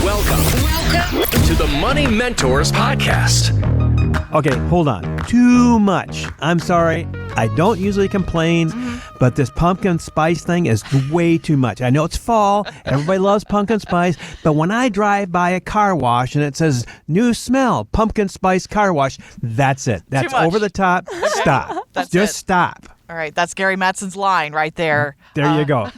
Welcome to the Money Mentors Podcast. Okay, hold on. Too much. I'm sorry. I don't usually complain, but this pumpkin spice thing is way too much. I know it's fall. Everybody loves pumpkin spice. But when I drive by a car wash and it says, new smell, pumpkin spice car wash, that's it. That's over the top. Stop. Just stop. All right. That's Gary Matson's line right there. There you go.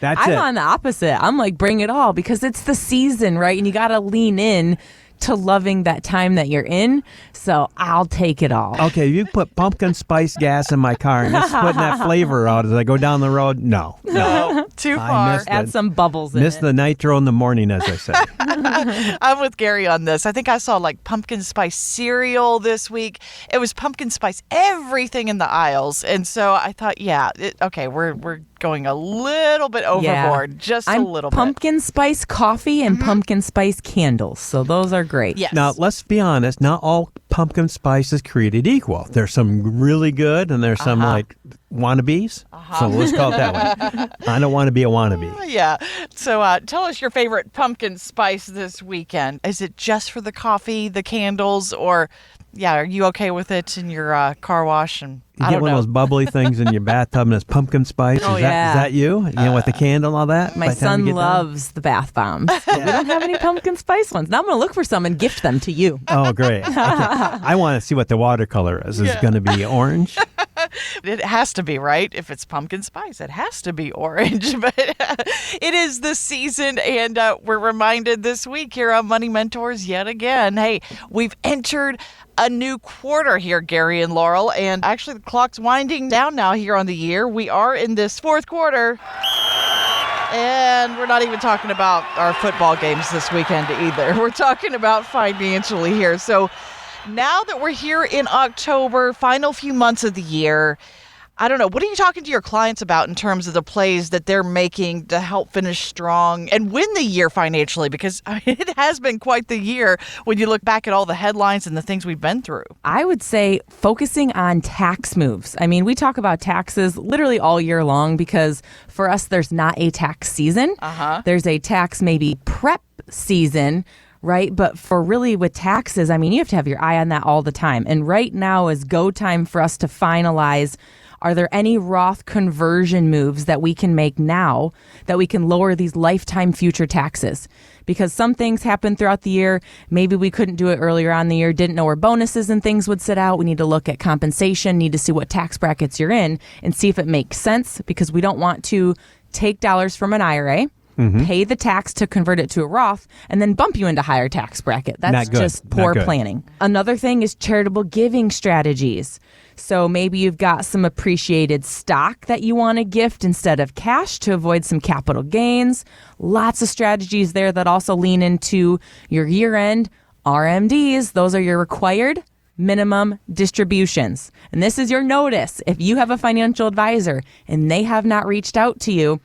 That's I'm it. on the opposite. I'm like, bring it all, because it's the season, right? And you got to lean in to loving that time that you're in. So I'll take it all. Okay, you put pumpkin spice gas in my car and it's putting that flavor out as I go down the road. No. Too far. Add some bubbles in Miss it. the nitro in the morning, as I say. I'm with Gary on this. I think I saw like pumpkin spice cereal this week. It was pumpkin spice everything in the aisles. And so I thought, we're going a little bit overboard. Just a little bit. Pumpkin spice coffee and pumpkin spice candles. So those are great. Yes. Now, let's be honest. Not all pumpkin spice is created equal. There's some really good and there's some like wannabes. So let's call it that way. I don't want to be a wannabe. Yeah. So tell us your favorite pumpkin spice this weekend. Is it just for the coffee, the candles, or are you okay with it in your car wash? And You I get don't one know. of those bubbly things in your bathtub and it's pumpkin spice. Oh, is yeah. that you? You know, with the candle and all that? My by the time son you get done? loves the bath bombs. We don't have any pumpkin spice ones. Now I'm going to look for some and gift them to you. Oh, great. Okay. I want to see what the watercolor is. Is it going to be orange? It has to be, right? If it's pumpkin spice, it has to be orange. But it is the season, and we're reminded this week here on Money Mentors yet again. Hey, we've entered a new quarter here, Gary and Laurel, and actually the clock's winding down now here on the year. We are in this fourth quarter, and we're not even talking about our football games this weekend either. We're talking about financially here. So now that we're here in October, final few months of the year, I don't know, what are you talking to your clients about in terms of the plays that they're making to help finish strong and win the year financially? Because it has been quite the year when you look back at all the headlines and the things we've been through. I would say focusing on tax moves. I mean, we talk about taxes literally all year long because for us, there's not a tax season. There's a tax maybe prep season, right? But for really with taxes, I mean, you have to have your eye on that all the time. And right now is go time for us to finalize, are there any Roth conversion moves that we can make now that we can lower these lifetime future taxes? Because some things happen throughout the year. Maybe we couldn't do it earlier on in the year, didn't know where bonuses and things would sit out. We need to look at compensation, need to see what tax brackets you're in and see if it makes sense, because we don't want to take dollars from an IRA, pay the tax to convert it to a Roth, and then bump you into higher tax bracket. That's Not good. just poor Not good. planning. Another thing is charitable giving strategies. So maybe you've got some appreciated stock that you want to gift instead of cash to avoid some capital gains. Lots of strategies there that also lean into your year-end RMDs. Those are your required minimum distributions. And this is your notice. If you have a financial advisor and they have not reached out to you,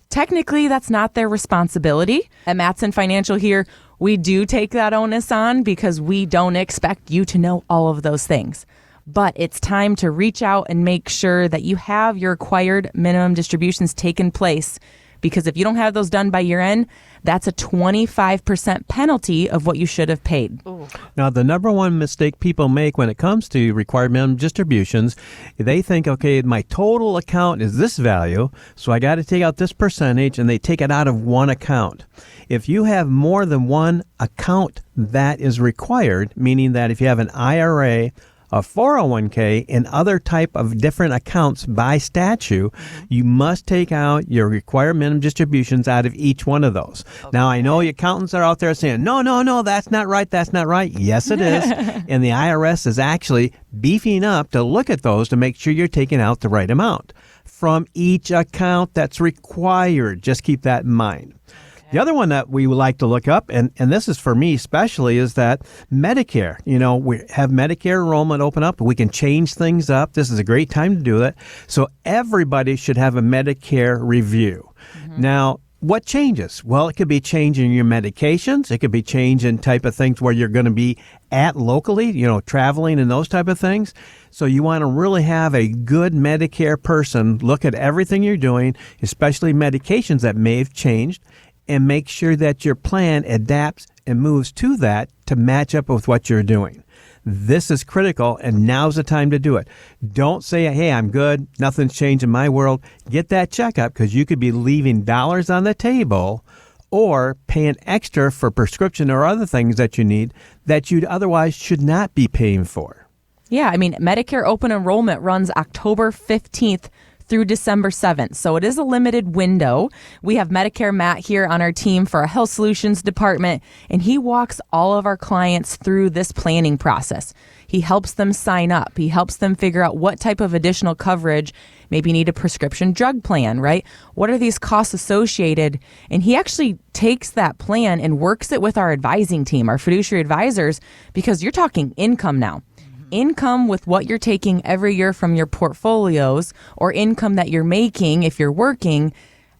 technically that's not their responsibility. At Matson Financial here, we do take that onus on because we don't expect you to know all of those things. But it's time to reach out and make sure that you have your required minimum distributions taken place, because if you don't have those done by year end, that's a 25% penalty of what you should have paid. Now, the number one mistake people make when it comes to required minimum distributions, they think, okay, my total account is this value, so I got to take out this percentage, and they take it out of one account. If you have more than one account that is required, meaning that if you have an IRA, a 401k, and other type of different accounts by statute, you must take out your required minimum distributions out of each one of those. Okay. Now, I know accountants are out there saying, no, that's not right, that's not right. Yes, it is. And the IRS is actually beefing up to look at those to make sure you're taking out the right amount from each account that's required. Just keep that in mind. The other one that we would like to look up, and this is for me especially, is that Medicare. You know, we have Medicare enrollment open up. We can change things up. This is a great time to do that. So everybody should have a Medicare review. Now, what changes? Well, it could be changing your medications. It could be changing type of things where you're going to be at locally, you know, traveling and those type of things. So you want to really have a good Medicare person look at everything you're doing, especially medications that may have changed, and make sure that your plan adapts and moves to that to match up with what you're doing. This is critical, and now's the time to do it. Don't say, hey, I'm good, nothing's changed in my world. Get that checkup, because you could be leaving dollars on the table or paying extra for prescription or other things that you need that you otherwise should not be paying for. Yeah, I mean, Medicare open enrollment runs October 15th through December 7th. So it is a limited window. We have Medicare Matt here on our team for our Health Solutions department, and he walks all of our clients through this planning process. He helps them sign up. He helps them figure out what type of additional coverage. Maybe you need a prescription drug plan, right? What are these costs associated? And he actually takes that plan and works it with our advising team, our fiduciary advisors, because you're talking income now. Income with what you're taking every year from your portfolios, or income that you're making if you're working,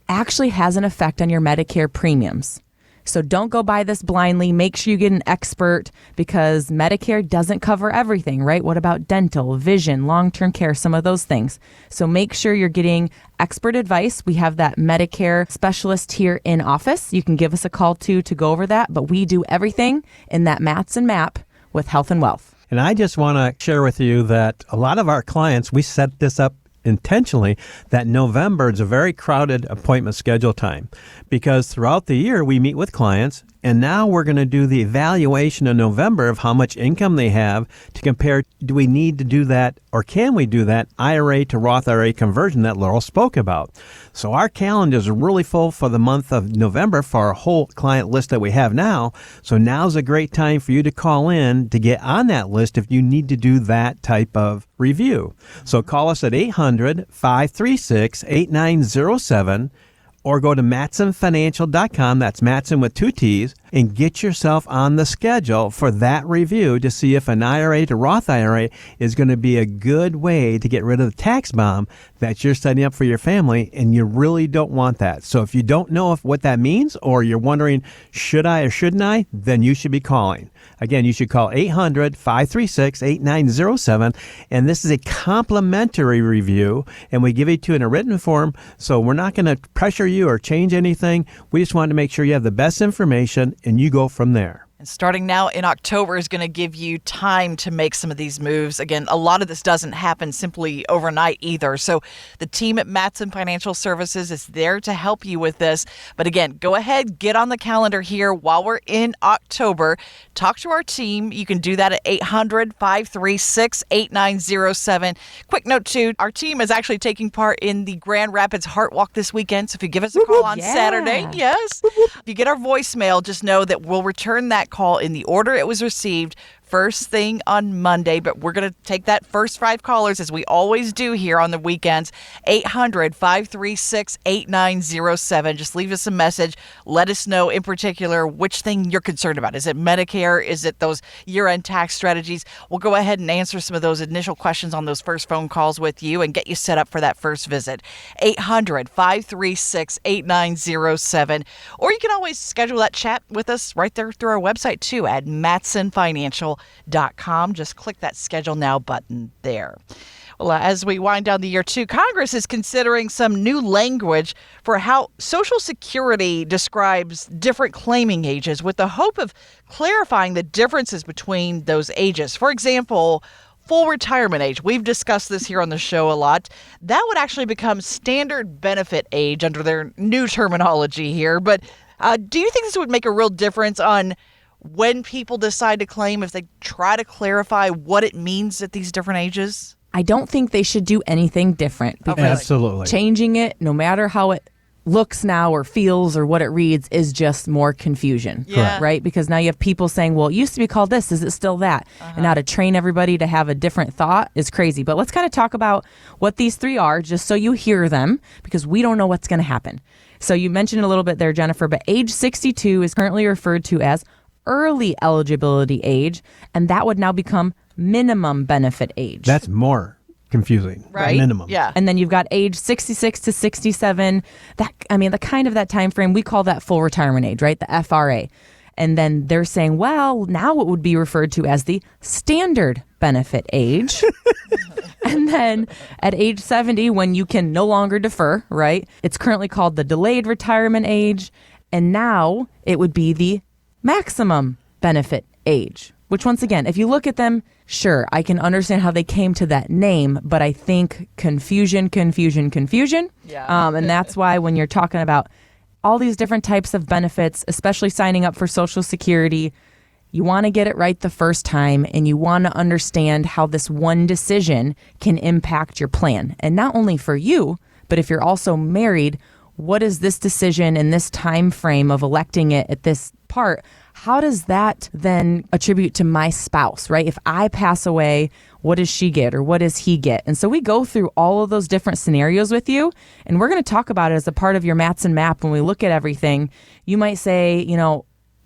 actually has an effect on your Medicare premiums. So don't go by this blindly. Make sure you get an expert, because Medicare doesn't cover everything, right? What about dental, vision, long-term care, some of those things? So make sure you're getting expert advice. We have that Medicare specialist here in office. You can give us a call to go over that, but we do everything in that Mattson map with Health and Wealth. And I just want to share with you that a lot of our clients, we set this up intentionally, that November is a very crowded appointment schedule time, because throughout the year we meet with clients, and now we're going to do the evaluation in November of how much income they have to compare, do we need to do that, or can we do that IRA to Roth IRA conversion that Laurel spoke about. So our calendar is really full for the month of November for our whole client list that we have now. So now's a great time for you to call in to get on that list if you need to do that type of review. So call us at 800-536-8907 or go to MattsonFinancial.com, that's Mattson with 2 T's, and get yourself on the schedule for that review to see if an IRA to Roth IRA is going to be a good way to get rid of the tax bomb that you're setting up for your family, and you really don't want that. So if you don't know what that means, or you're wondering, should I or shouldn't I, then you should be calling. Again, you should call 800-536-8907, and this is a complimentary review, and we give it to you in a written form, so we're not going to pressure you or change anything. We just want to make sure you have the best information, and you go from there. And starting now in October is going to give you time to make some of these moves. Again, a lot of this doesn't happen simply overnight either. So the team at Mattson Financial Services is there to help you with this. But again, go ahead, get on the calendar here while we're in October. Talk to our team. You can do that at 800-536-8907. Quick note, too, our team is actually taking part in the Grand Rapids Heart Walk this weekend. So if you give us a call on Saturday, yes. If you get our voicemail, just know that we'll return that call in the order it was received first thing on Monday, but we're going to take that first 5 callers as we always do here on the weekends. 800-536-8907. Just leave us a message. Let us know in particular which thing you're concerned about. Is it Medicare? Is it those year-end tax strategies? We'll go ahead and answer some of those initial questions on those first phone calls with you and get you set up for that first visit. 800-536-8907. Or you can always schedule that chat with us right there through our website too at MattsonFinancial.com. Just click that Schedule Now button there. Well, as we wind down the year too, Congress is considering some new language for how Social Security describes different claiming ages, with the hope of clarifying the differences between those ages. For example, full retirement age. We've discussed this here on the show a lot. That would actually become standard benefit age under their new terminology here. But do you think this would make a real difference on when people decide to claim, if they try to clarify what it means at these different ages? I don't think they should do anything different, because Absolutely. changing it, no matter how it looks now or feels or what it reads, is just more confusion, Yeah. right? Because now you have people saying, well, it used to be called this. Is it still that? And now to train everybody to have a different thought is crazy. But let's kind of talk about what these 3 are, just so you hear them, because we don't know what's going to happen. So you mentioned it a little bit there, Jennifer, but age 62 is currently referred to as early eligibility age, and that would now become minimum benefit age. That's more confusing. Right. Minimum. Yeah. And then you've got age 66 to 67. The kind of that time frame, we call that full retirement age, right? The FRA. And then they're saying, well, now it would be referred to as the standard benefit age. And then at age 70, when you can no longer defer, right? It's currently called the delayed retirement age. And now it would be the maximum benefit age, which once again, if you look at them, sure, I can understand how they came to that name, but I think confusion. Yeah. And that's why when you're talking about all these different types of benefits, especially signing up for Social Security, you want to get it right the first time, and you want to understand how this one decision can impact your plan. And not only for you, but if you're also married, what is this decision in this time frame of electing it at this part? How does that then attribute to my spouse, right? If I pass away, what does she get or what does he get? And so we go through all of those different scenarios with you, and we're going to talk about it as a part of your Mattson map. When we look at everything, you might say,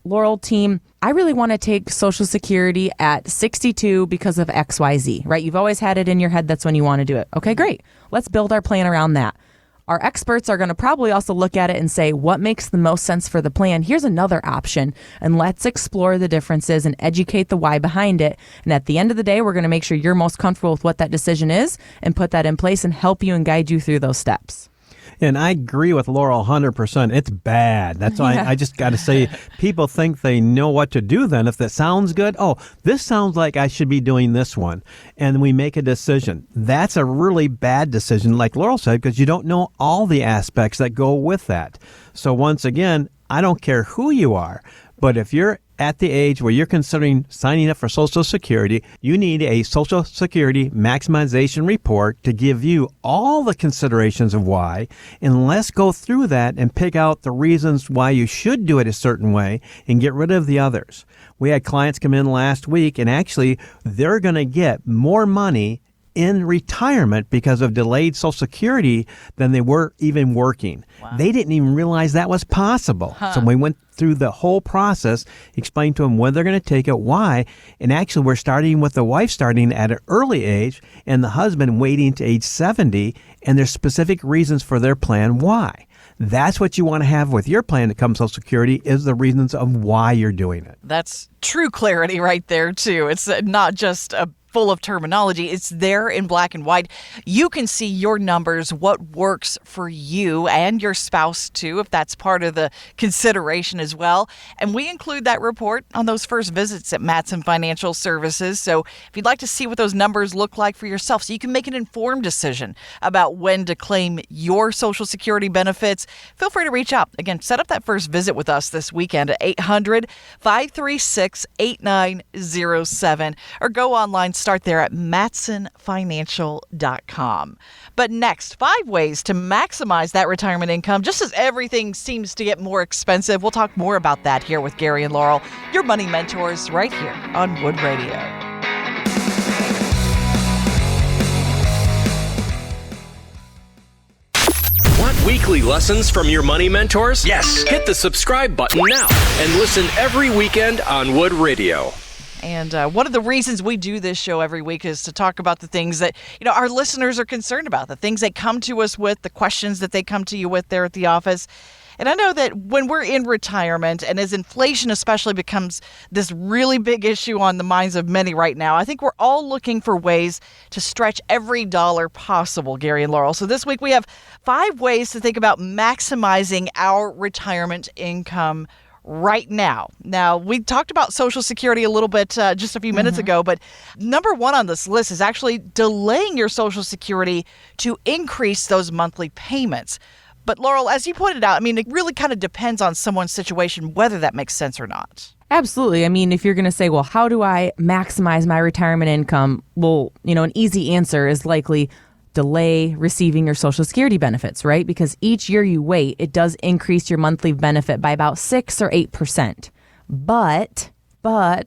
Laurel team, I really want to take Social Security at 62 because of XYZ, right? You've always had it in your head. That's when you want to do it. Okay, great. Let's build our plan around that. Our experts are going to probably also look at it and say, what makes the most sense for the plan? Here's another option. And let's explore the differences and educate the why behind it. And at the end of the day, we're going to make sure you're most comfortable with what that decision is and put that in place and help you and guide you through those steps. And I agree with Laurel 100%. It's bad. That's why I just got to say, people think they know what to do then. If that sounds good, this sounds like I should be doing this one. And we make a decision. That's a really bad decision, like Laurel said, because you don't know all the aspects that go with that. So once again, I don't care who you are, but if you're at the age where you're considering signing up for Social Security, you need a Social Security maximization report to give you all the considerations of why. And let's go through that and pick out the reasons why you should do it a certain way and get rid of the others. We had clients come in last week, and actually they're going to get more money in retirement because of delayed Social Security than they were even working. Wow. They didn't even realize that was possible. So we went through the whole process, explained to them when they're going to take it, why, and actually we're starting with the wife starting at an early age and the husband waiting to age 70, and there's specific reasons for their plan why. That's what you want to have with your plan to come Social Security, is the reasons of why you're doing it. That's true clarity right there, too. It's not just a full of terminology. It's there in black and white. You can see your numbers, what works for you and your spouse too, if that's part of the consideration as well. And we include that report on those first visits at Mattson Financial Services. So if you'd like to see what those numbers look like for yourself, so you can make an informed decision about when to claim your Social Security benefits, feel free to reach out. Again, set up that first visit with us this weekend at 800-536-8907 or go online. Start there at mattsonfinancial.com. But next, 5 ways to maximize that retirement income just as everything seems to get more expensive. We'll talk more about that here with Gary and Laurel, your money mentors, right here on Wood Radio. Want weekly lessons from your money mentors? Yes. Hit the subscribe button now and listen every weekend on Wood Radio. And one of the reasons we do this show every week is to talk about the things that, our listeners are concerned about, the things they come to us with, the questions that they come to you with there at the office. And I know that when we're in retirement, and as inflation especially becomes this really big issue on the minds of many right now, I think we're all looking for ways to stretch every dollar possible, Gary and Laurel. So this week we have 5 ways to think about maximizing our retirement income right now. Now, we talked about Social Security a little bit just a few minutes ago, but number 1 on this list is actually delaying your Social Security to increase those monthly payments. But Laurel, as you pointed out, it really kind of depends on someone's situation whether that makes sense or not. Absolutely. If you're going to say, well, how do I maximize my retirement income? Well, an easy answer is likely delay receiving your Social Security benefits, right? Because each year you wait, it does increase your monthly benefit by about 6 or 8%. But,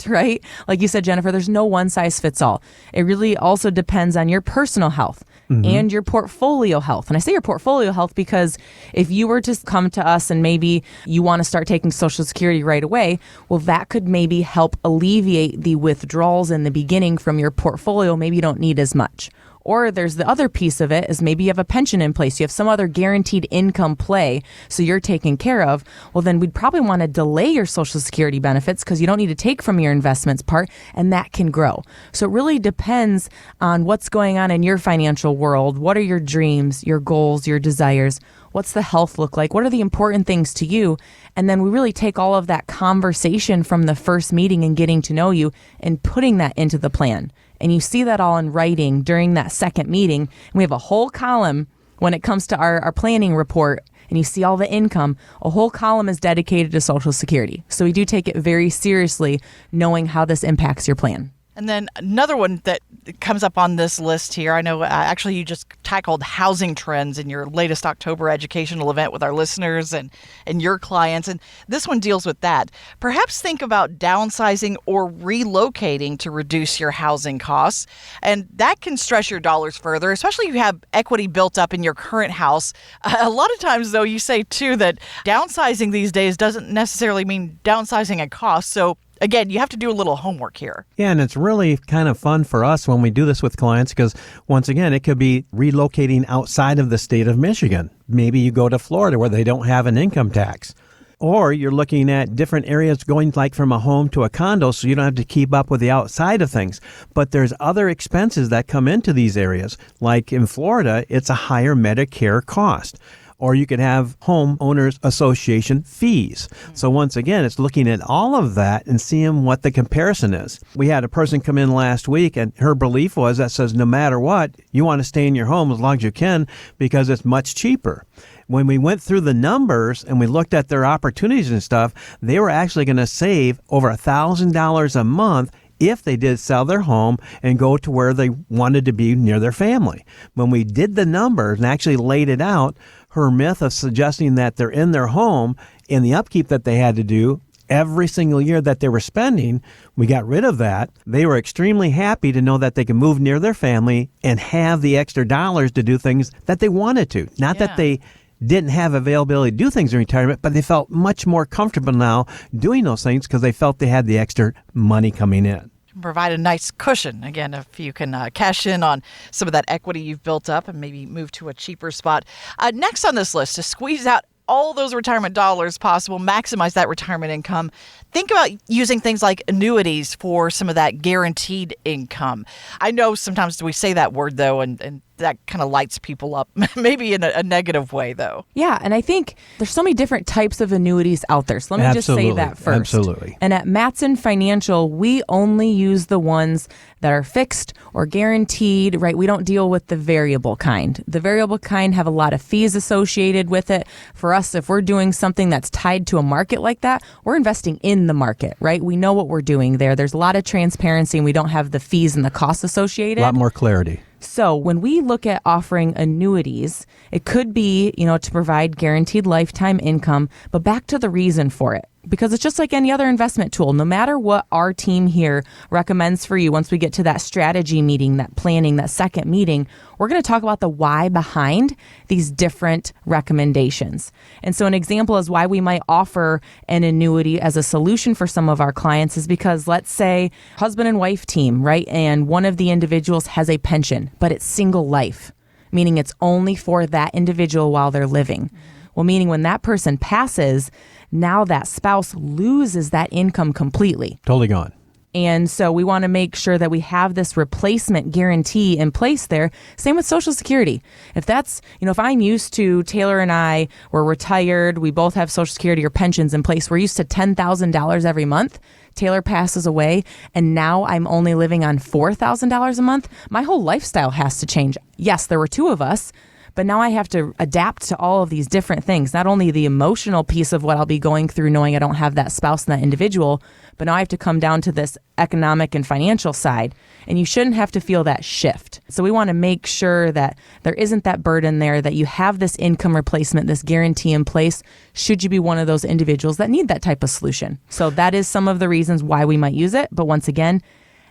right? Like you said, Jennifer, there's no one size fits all. It really also depends on your personal health and your portfolio health. And I say your portfolio health because if you were to come to us and maybe you want to start taking Social Security right away, well, that could maybe help alleviate the withdrawals in the beginning from your portfolio. Maybe you don't need as much. Or there's the other piece of it is maybe you have a pension in place. You have some other guaranteed income play, so you're taken care of. Well, then we'd probably want to delay your Social Security benefits because you don't need to take from your investments part, and that can grow. So it really depends on what's going on in your financial world. What are your dreams, your goals, your desires? What's the health look like? What are the important things to you? And then we really take all of that conversation from the first meeting and getting to know you and putting that into the plan. And you see that all in writing during that second meeting. And we have a whole column when it comes to our planning report, and you see all the income. A whole column is dedicated to Social Security. So we do take it very seriously, knowing how this impacts your plan. And then another one that comes up on this list here, I know actually you just tackled housing trends in your latest October educational event with our listeners and your clients. And this one deals with that. Perhaps think about downsizing or relocating to reduce your housing costs. And that can stress your dollars further, especially if you have equity built up in your current house. A lot of times, though, you say, too, that downsizing these days doesn't necessarily mean downsizing a cost. So again, you have to do a little homework here. Yeah, and it's really kind of fun for us when we do this with clients because, once again, it could be relocating outside of the state of Michigan. Maybe you go to Florida where they don't have an income tax. Or you're looking at different areas going like from a home to a condo so you don't have to keep up with the outside of things. But there's other expenses that come into these areas. Like in Florida, it's a higher Medicare cost. Or you could have homeowners association fees. So once again, it's looking at all of that and seeing what the comparison is. We had a person come in last week and her belief was that says no matter what, you want to stay in your home as long as you can because it's much cheaper. When we went through the numbers and we looked at their opportunities and stuff, they were actually going to save over $1,000 a month if they did sell their home and go to where they wanted to be near their family. When we did the numbers and actually laid it out, her myth of suggesting that they're in their home and the upkeep that they had to do every single year that they were spending, we got rid of that. They were extremely happy to know that they could move near their family and have the extra dollars to do things that they wanted to. Not that they didn't have availability to do things in retirement, but they felt much more comfortable now doing those things because they felt they had the extra money coming in. Provide a nice cushion, again, if you can cash in on some of that equity you've built up and maybe move to a cheaper spot. Next on this list, to squeeze out all those retirement dollars possible, maximize that retirement income, think about using things like annuities for some of that guaranteed income. I know sometimes we say that word, though, and that kind of lights people up, maybe in a negative way, though. Yeah, and I think there's so many different types of annuities out there. So let me just say that first. Absolutely. And at Matson Financial, we only use the ones that are fixed or guaranteed, right? We don't deal with the variable kind. The variable kind have a lot of fees associated with it. For us, if we're doing something that's tied to a market like that, we're investing in the market, right? We know what we're doing there. There's a lot of transparency and we don't have the fees and the costs associated. A lot more clarity. So when we look at offering annuities, it could be, to provide guaranteed lifetime income, but back to the reason for it. Because it's just like any other investment tool. No matter what our team here recommends for you, once we get to that strategy meeting, that planning, that second meeting, we're going to talk about the why behind these different recommendations. And so an example is why we might offer an annuity as a solution for some of our clients is because, let's say, husband and wife team, right? And one of the individuals has a pension, but it's single life, meaning it's only for that individual while they're living. Well, meaning when that person passes, now that spouse loses that income completely. Totally gone. And so we want to make sure that we have this replacement guarantee in place there. Same with Social Security. If that's, if I'm used to, Taylor and I were retired, we both have Social Security or pensions in place, we're used to $10,000 every month. Taylor passes away, and now I'm only living on $4,000 a month. My whole lifestyle has to change. Yes, there were two of us, but now I have to adapt to all of these different things, not only the emotional piece of what I'll be going through knowing I don't have that spouse and that individual, but now I have to come down to this economic and financial side. And you shouldn't have to feel that shift. So we want to make sure that there isn't that burden there, that you have this income replacement, this guarantee in place, should you be one of those individuals that need that type of solution. So that is some of the reasons why we might use it. But once again,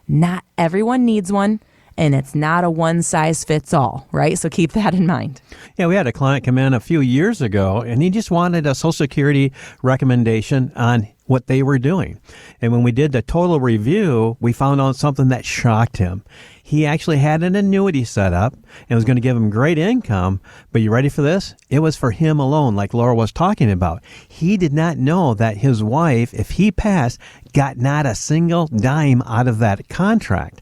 not everyone needs one. And it's not a one-size-fits-all, right? So keep that in mind. Yeah, we had a client come in a few years ago, and he just wanted a Social Security recommendation on what they were doing. And when we did the total review, we found out something that shocked him. He actually had an annuity set up and was going to give him great income. But you ready for this? It was for him alone, like Laura was talking about. He did not know that his wife, if he passed, got not a single dime out of that contract.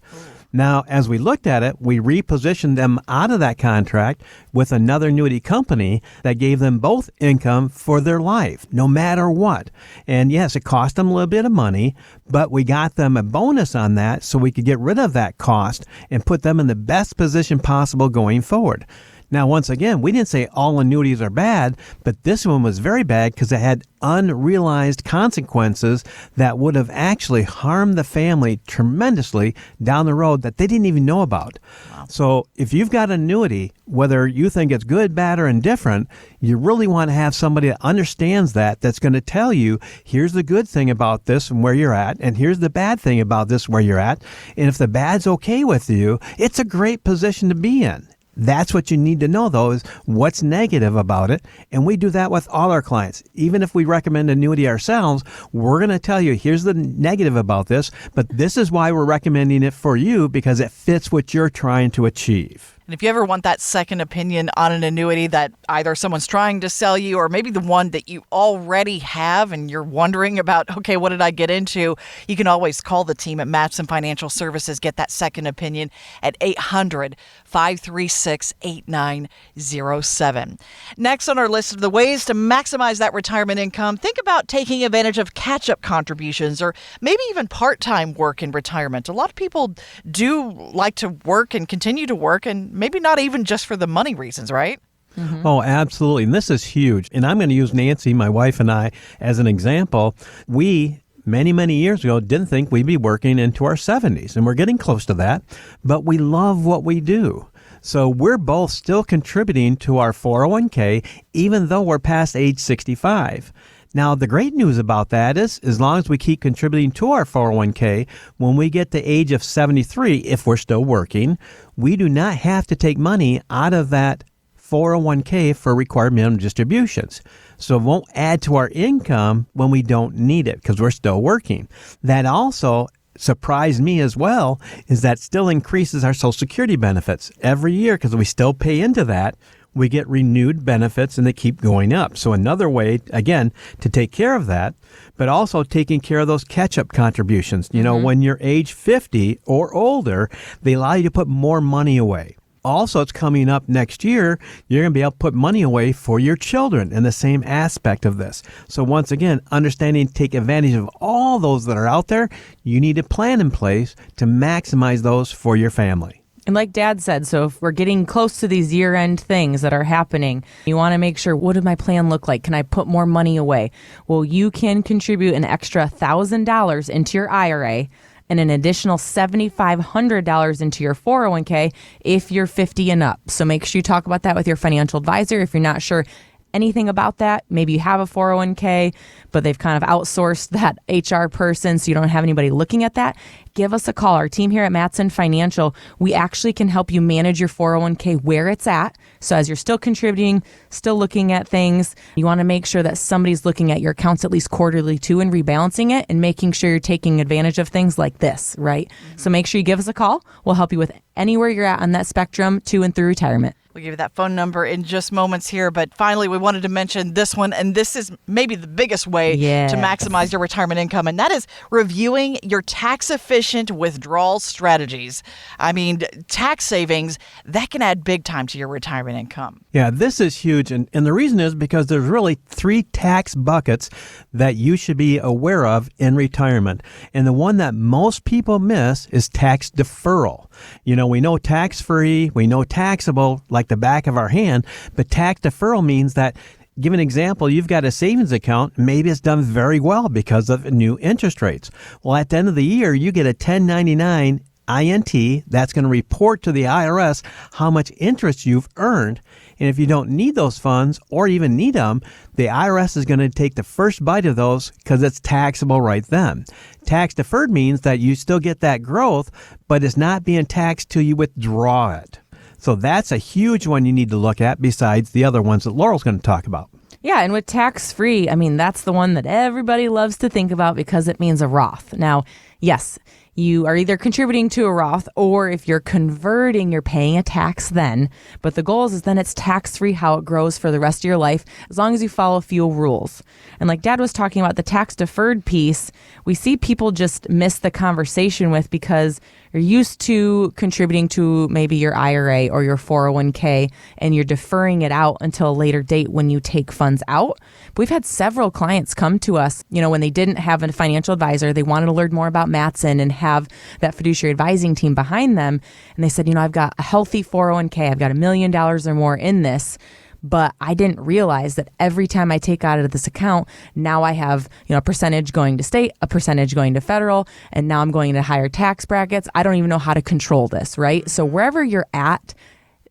Now, as we looked at it, we repositioned them out of that contract with another annuity company that gave them both income for their life, no matter what. And yes, it cost them a little bit of money, but we got them a bonus on that so we could get rid of that cost and put them in the best position possible going forward. Now, once again, we didn't say all annuities are bad, but this one was very bad because it had unrealized consequences that would have actually harmed the family tremendously down the road that they didn't even know about. Wow. So if you've got an annuity, whether you think it's good, bad, or indifferent, you really want to have somebody that understands that, that's going to tell you, here's the good thing about this and where you're at, and here's the bad thing about this where you're at. And if the bad's okay with you, it's a great position to be in. That's what you need to know, though, is what's negative about it. And we do that with all our clients. Even if we recommend annuity ourselves, we're going to tell you, here's the negative about this, but this is why we're recommending it for you, because it fits what you're trying to achieve. And if you ever want that second opinion on an annuity that either someone's trying to sell you or maybe the one that you already have and you're wondering about, okay, what did I get into? You can always call the team at Matson Financial Services, get that second opinion at 800-536-8907. Next on our list of the ways to maximize that retirement income, think about taking advantage of catch-up contributions or maybe even part-time work in retirement. A lot of people do like to work and continue to work, and maybe not even just for the money reasons, right? Mm-hmm. Oh, absolutely. And this is huge. And I'm going to use Nancy, my wife, and I as an example. We, many years ago, didn't think we'd be working into our 70s. And we're getting close to that. But we love what we do. So we're both still contributing to our 401k, even though we're past age 65. Now, the great news about that is, as long as we keep contributing to our 401k, when we get to the age of 73, if we're still working, we do not have to take money out of that 401k for required minimum distributions. So it won't add to our income when we don't need it because we're still working. That also surprised me as well, is that still increases our Social Security benefits every year because we still pay into that. We get renewed benefits and they keep going up. So another way, again, to take care of that, but also taking care of those catch-up contributions. You know, when you're age 50 or older, they allow you to put more money away. Also, it's coming up next year, you're going to be able to put money away for your children in the same aspect of this. So once again, understanding, take advantage of all those that are out there. You need a plan in place to maximize those for your family. And like Dad said, so if we're getting close to these year-end things that are happening, you want to make sure, what did my plan look like? Can I put more money away? Well, you can contribute an extra $1,000 into your IRA and an additional $7,500 into your 401k if you're 50 and up. So make sure you talk about that with your financial advisor. If you're not sure anything about that, maybe you have a 401k, but they've kind of outsourced that HR person so you don't have anybody looking at that, give us a call. Our team here at Matson Financial, we actually can help you manage your 401k where it's at. So as you're still contributing, still looking at things, you want to make sure that somebody's looking at your accounts at least quarterly too and rebalancing it and making sure you're taking advantage of things like this, right? So make sure you give us a call. We'll help you with anywhere you're at on that spectrum to and through retirement. We'll give you that phone number in just moments here. But finally, we wanted to mention this one, and this is maybe the biggest way to maximize your retirement income, and that is reviewing your tax-efficient withdrawal strategies. I mean, tax savings, that can add big time to your retirement income. Yeah, this is huge. And the reason is because there's really 3 tax buckets that you should be aware of in retirement. And the one that most people miss is tax deferral. You know, we know tax-free, we know taxable like the back of our hand, but tax deferral means that, give an example, you've got a savings account, maybe it's done very well because of new interest rates. Well, at the end of the year, you get a 1099 INT that's going to report to the IRS how much interest you've earned. And if you don't need those funds or even need them, the IRS is going to take the first bite of those because it's taxable right then. Tax deferred means that you still get that growth, but it's not being taxed till you withdraw it. So that's a huge one you need to look at besides the other ones that Laurel's going to talk about. Yeah, and with tax-free, I mean, that's the one that everybody loves to think about because it means a Roth. Now, Yes, you are either contributing to a Roth, or if you're converting, you're paying a tax then. But the goal is then it's tax-free how it grows for the rest of your life, as long as you follow a few rules. And like Dad was talking about the tax-deferred piece, we see people just miss the conversation with, because you're used to contributing to maybe your IRA or your 401k, and you're deferring it out until a later date when you take funds out. But we've had several clients come to us, when they didn't have a financial advisor, they wanted to learn more about Mattson and have that fiduciary advising team behind them. And they said, I've got a healthy 401k, I've got $1 million or more in this. But I didn't realize that every time I take out of this account, now I have, a percentage going to state, a percentage going to federal, and now I'm going into higher tax brackets. I don't even know how to control this, right? So wherever you're at,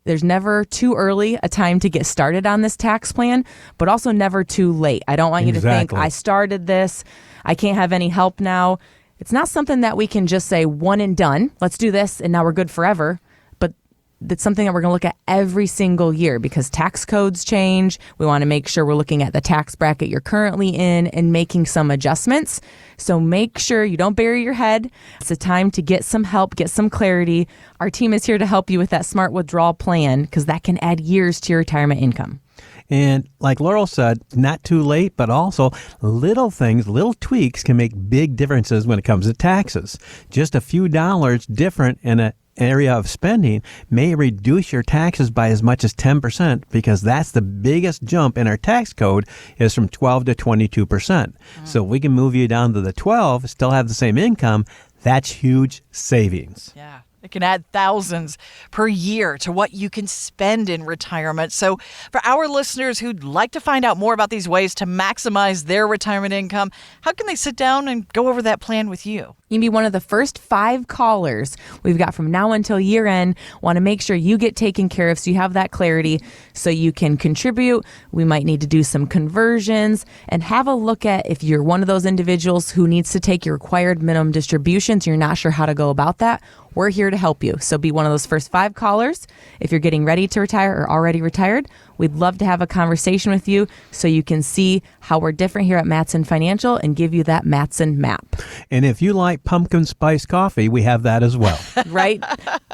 there's never too early a time to get started on this tax plan, but also never too late. I don't want you to think, I started this, I can't have any help now. It's not something that we can just say one and done. Let's do this and now we're good forever. That's something that we're going to look at every single year, because tax codes change. We want to make sure we're looking at the tax bracket you're currently in and making some adjustments. So make sure you don't bury your head. It's a time to get some help, get some clarity. Our team is here to help you with that smart withdrawal plan, because that can add years to your retirement income. And like Laurel said, not too late, but also little things, little tweaks can make big differences when it comes to taxes. Just a few dollars different in an area of spending may reduce your taxes by as much as 10%, because that's the biggest jump in our tax code, is from 12 to 22%. So if we can move you down to the 12, still have the same income, that's huge savings. Yeah. It can add thousands per year to what you can spend in retirement. So for our listeners who'd like to find out more about these ways to maximize their retirement income, how can they sit down and go over that plan with you? You can be one of the first 5 callers we've got from now until year end. Want to make sure you get taken care of so you have that clarity so you can contribute. We might need to do some conversions and have a look at if you're one of those individuals who needs to take your required minimum distributions. You're not sure how to go about that. We're here to help you. So be one of those first 5 callers. If you're getting ready to retire or already retired, we'd love to have a conversation with you so you can see how we're different here at Mattson Financial and give you that Mattson map. And if you like pumpkin spice coffee, we have that as well. Right?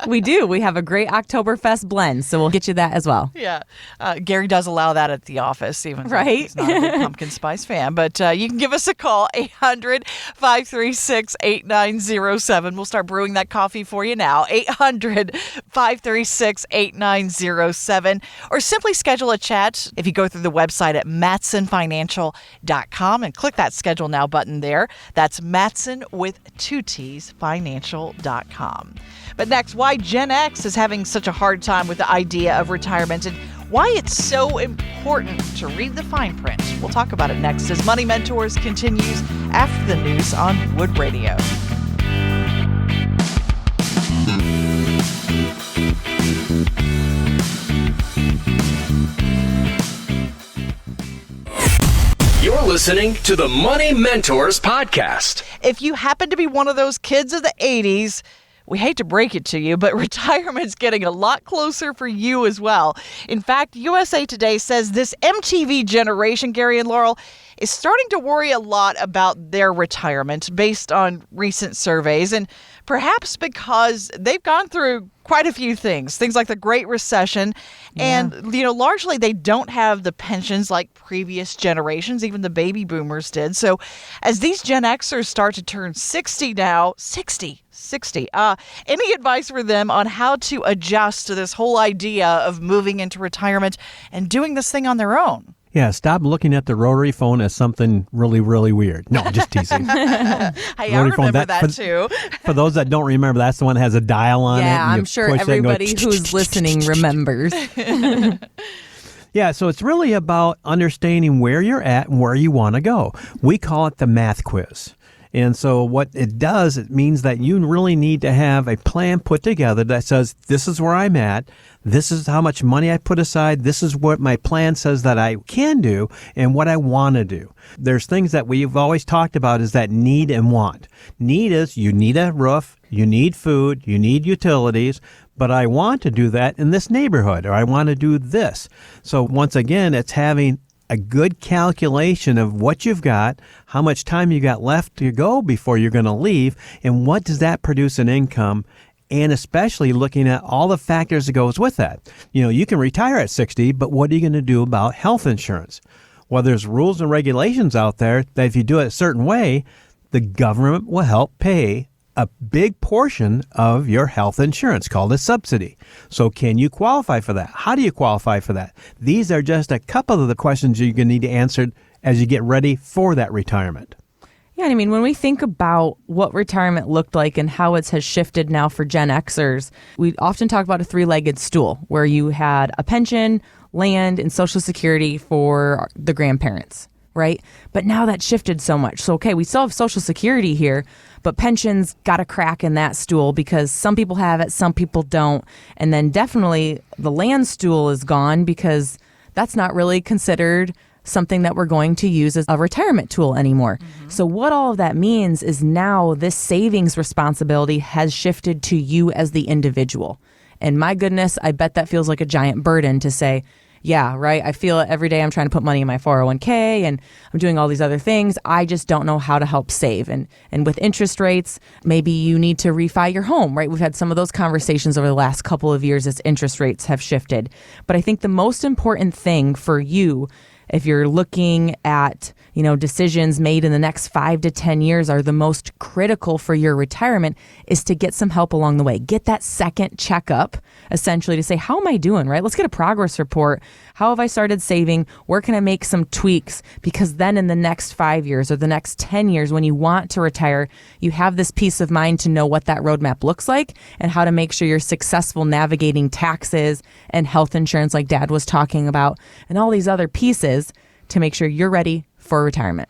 We do. We have a great Oktoberfest blend, so we'll get you that as well. Yeah. Gary does allow that at the office, even though he's not a big pumpkin spice fan. But you can give us a call, 800-536-8907. We'll start brewing that coffee for you now, 800-536-8907. Or simply schedule a chat if you go through the website at mattsonfinancial.com and click that Schedule Now button there. That's Mattson with 2 T's, financial.com. But next, why Gen X is having such a hard time with the idea of retirement and why it's so important to read the fine print. We'll talk about it next as Money Mentors continues after the news on Wood Radio. You're listening to the Money Mentors Podcast. If you happen to be one of those kids of the 80s, we hate to break it to you, but retirement's getting a lot closer for you as well. In fact, USA Today says this MTV generation, Gary and Laurel, is starting to worry a lot about their retirement based on recent surveys, and perhaps because they've gone through quite a few things like the Great Recession. Yeah. And, largely they don't have the pensions like previous generations, even the baby boomers did. So as these Gen Xers start to turn 60 now, 60, any advice for them on how to adjust to this whole idea of moving into retirement and doing this thing on their own? Yeah, stop looking at the rotary phone as something really, really weird. No, just teasing. Hey, I remember that too. For those that don't remember, that's the one that has a dial on it. Yeah, I'm sure everybody who's listening remembers. Yeah, so it's really about understanding where you're at and where you want to go. We call it the math quiz. And so what it does, it means that you really need to have a plan put together that says, this is where I'm at, this is how much money I put aside, this is what my plan says that I can do, and what I want to do. There's things that we've always talked about is that need and want. Need is you need a roof, you need food, you need utilities, but I want to do that in this neighborhood, or I want to do this. So once again, it's having a good calculation of what you've got, how much time you got left to go before you're going to leave, and what does that produce in income, and especially looking at all the factors that goes with that. You can retire at 60, but what are you going to do about health insurance? Well, there's rules and regulations out there that if you do it a certain way, the government will help pay a big portion of your health insurance, called a subsidy. So can you qualify for that? How do you qualify for that? These are just a couple of the questions you're going to need to answer as you get ready for that retirement. Yeah, I mean, when we think about what retirement looked like and how it has shifted now for Gen Xers, we often talk about a three-legged stool where you had a pension, land, and Social Security for the grandparents, right? But now that's shifted so much. So, okay, we still have Social Security here, but pensions got a crack in that stool because some people have it, some people don't. And then definitely the land stool is gone because that's not really considered something that we're going to use as a retirement tool anymore. Mm-hmm. So what all of that means is now this savings responsibility has shifted to you as the individual. And my goodness, I bet that feels like a giant burden to say, yeah, right, I feel it every day. I'm trying to put money in my 401k and I'm doing all these other things. I just don't know how to help save. And with interest rates, maybe you need to refi your home, right? We've had some of those conversations over the last couple of years as interest rates have shifted. But I think the most important thing for you, if you're looking at, decisions made in the next 5 to 10 years are the most critical for your retirement, is to get some help along the way. Get that second checkup, essentially, to say, how am I doing, right? Let's get a progress report. How have I started saving? Where can I make some tweaks? Because then in the next 5 years or the next 10 years, when you want to retire, you have this peace of mind to know what that roadmap looks like and how to make sure you're successful navigating taxes and health insurance like Dad was talking about and all these other pieces to make sure you're ready for retirement.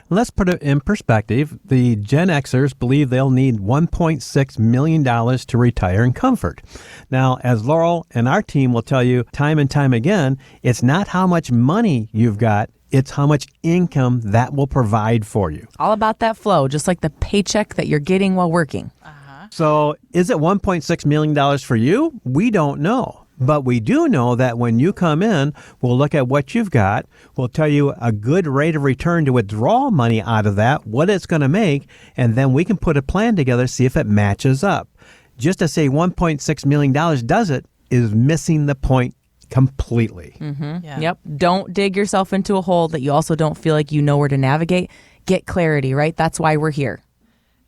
Let's put it in perspective. The Gen Xers believe they'll need $1.6 million to retire in comfort. Now, as Laurel and our team will tell you time and time again, it's not how much money you've got, it's how much income that will provide for you. All about that flow, just like the paycheck that you're getting while working. So is it $1.6 million for you? We don't know. But we do know that when you come in, we'll look at what you've got. We'll tell you a good rate of return to withdraw money out of that, what it's going to make, and then we can put a plan together, see if it matches up. Just to say $1.6 million does it is missing the point completely. Mm-hmm. Yeah. Yep. Don't dig yourself into a hole that you also don't feel like you know where to navigate. Get clarity, right? That's why we're here.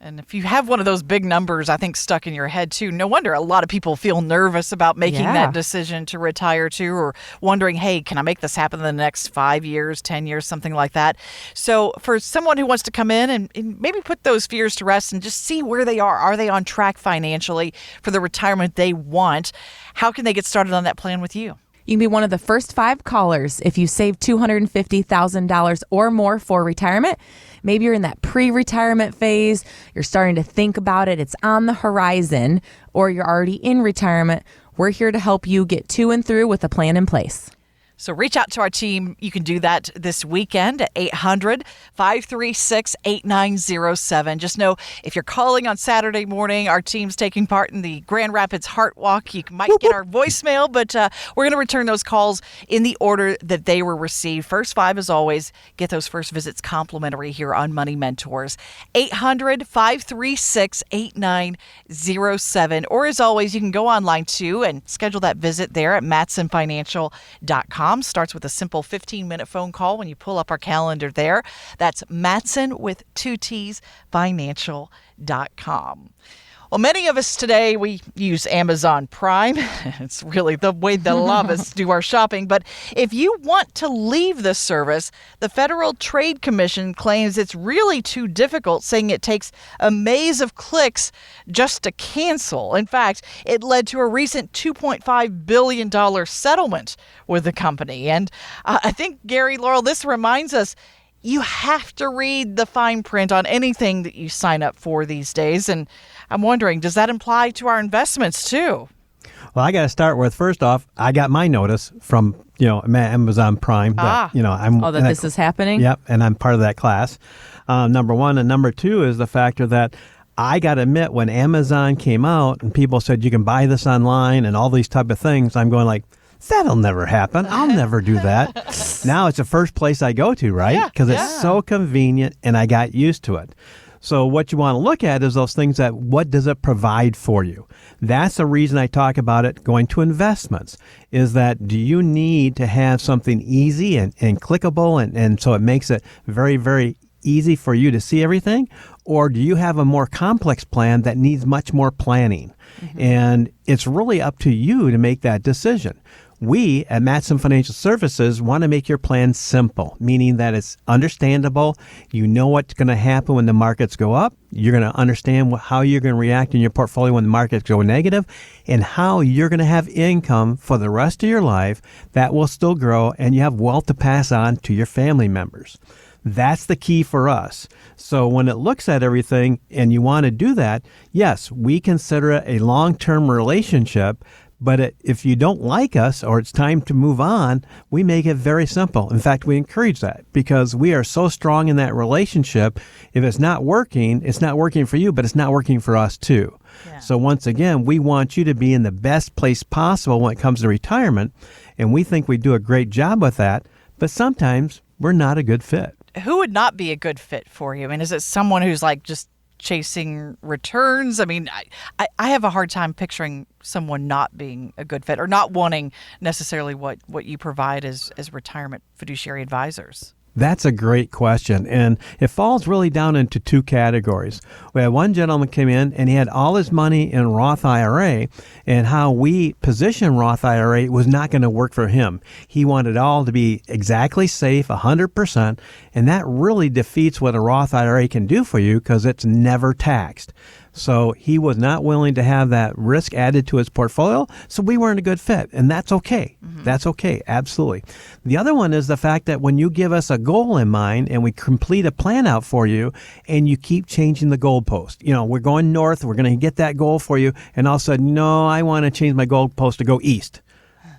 And if you have one of those big numbers, I think, stuck in your head, too, no wonder a lot of people feel nervous about making that decision to retire, too, or wondering, hey, can I make this happen in the next 5 years, 10 years, something like that? So for someone who wants to come in and maybe put those fears to rest and just see where they are they on track financially for the retirement they want? How can they get started on that plan with you? You can be one of the first 5 callers if you save $250,000 or more for retirement. Maybe you're in that pre-retirement phase. You're starting to think about it. It's on the horizon, or you're already in retirement. We're here to help you get to and through with a plan in place. So reach out to our team. You can do that this weekend at 800-536-8907. Just know if you're calling on Saturday morning, our team's taking part in the Grand Rapids Heart Walk. You might get our voicemail, but we're going to return those calls in the order that they were received. First 5, as always, get those first visits complimentary here on Money Mentors. 800-536-8907. Or as always, you can go online too and schedule that visit there at matsonfinancial.com. Starts with a simple 15-minute phone call when you pull up our calendar there. That's Matson with 2 T's, financial.com. Well, many of us today, we use Amazon Prime. It's really the way that a lot of us do our shopping. But if you want to leave this service, the Federal Trade Commission claims it's really too difficult, saying it takes a maze of clicks just to cancel. In fact, it led to a recent $2.5 billion settlement with the company. And I think, Gary, Laurel, this reminds us, you have to read the fine print on anything that you sign up for these days. And I'm wondering, does that apply to our investments too? Well, I got to start with, first off, I got my notice from, Amazon Prime. That, this is happening? Yep, and I'm part of that class. Number one. And number two is the factor that I got to admit, when Amazon came out and people said you can buy this online and all these type of things, I'm going like, That'll never happen. I'll never do that. Now it's the first place I go to, right? Because it's so convenient and I got used to it. So what you want to look at is those things that what does it provide for you? That's the reason I talk about it going to investments, is that do you need to have something easy and clickable and so it makes it very, very easy for you to see everything? Or do you have a more complex plan that needs much more planning? And it's really up to you to make that decision. We at Matson Financial Services want to make your plan simple, meaning that it's understandable. You know what's going to happen when the markets go up. You're going to understand how you're going to react in your portfolio when the markets go negative, and how you're going to have income for the rest of your life that will still grow, and you have wealth to pass on to your family members. That's the key for us. So when it looks at everything and you want to do that, yes, we consider it a long-term relationship. But if you don't like us or it's time to move on, we make it very simple. In fact, we encourage that because we are so strong in that relationship. If it's not working for you, but it's not working for us too. Yeah. So once again, we want you to be in the best place possible when it comes to retirement. And we think we do a great job with that. But sometimes we're not a good fit. Who would not be a good fit for you? I mean, is it someone who's like just chasing returns? I mean, I have a hard time picturing someone not being a good fit or not wanting necessarily what you provide as retirement fiduciary advisors. That's a great question, and it falls really down into two categories. We had one gentleman come in, and he had all his money in Roth IRA, and how we position Roth IRA was not going to work for him. He wanted it all to be exactly safe, 100%, and that really defeats what a Roth IRA can do for you because it's never taxed. So he was not willing to have that risk added to his portfolio, so we weren't a good fit, and that's okay. That's okay, absolutely. The other one is the fact that when you give us a goal in mind and we complete a plan out for you and you keep changing the goalpost. You know, we're going north, we're going to get that goal for you, and all of a sudden, no, I want to change my goalpost to go east.